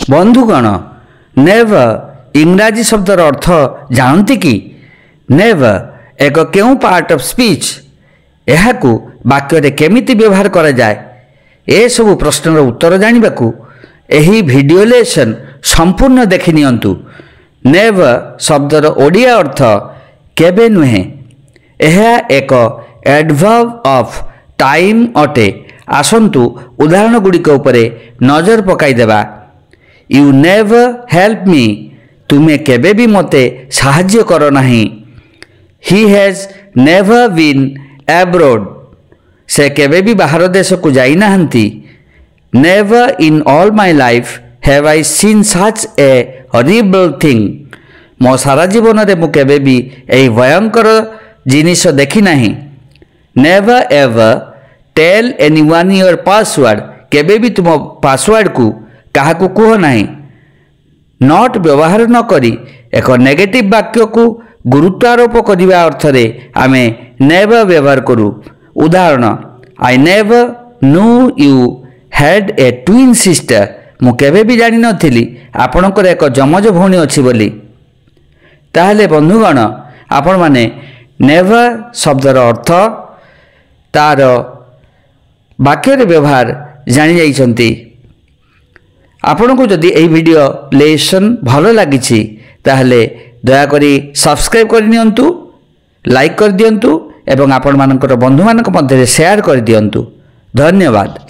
बंधुगण नेवर इंग्राजी शब्दर अर्थ जानती कि नेवर एक क्यों पार्ट ऑफ स्पीच यह वाक्य केमिति व्यवहार करा जाए ए सब प्रश्नर उत्तर जानवा यही वीडियो लेसन संपूर्ण देखि नियंतु। नेवर शब्दर ओडिया अर्थ केबे नुहे। यह एक एडवर्ब ऑफ टाइम अटे। आसंतु उदाहरण गुड़िक उपरे नजर पकाई देबा। यू नेवर हेल्प मी तुम्हें केबे भी मते साहाय्य कर नाही। He has never been abroad से केबे भी बाहर देश को जाई नाहंती। Never in all my life have I seen such a horrible thing मो सारा जीवन रे मु केबे भी एई भयंकर जिनिस देखि नाही। Never ever tell anyone your password केबे भी तुम पासवर्ड को कहा को कह नाही। नॉट व्यवहार न करी एक नेगेटिव वाक्य को गुरुत्वारोप करने अर्थ रे आमे नेवर व्यवहार करू। उदाहरण I never know you had a twin sister मु केबे भी जानि नथिली आपणकर एक जमज भौणी अछि बोली। ताहले बंधुगण आपण माने नेवर शब्दर अर्थ तार वाक्य रे व्यवहार जानि जाइछंती। आपण को जदि एही वीडियो लेसन भलो लागिछि ताहले दया करी सब्सक्राइब कर नियंतु, लाइक कर दियंतु एवं आपण मानकर बंधु मानक मध्य शेयर कर दियंतु। धन्यवाद।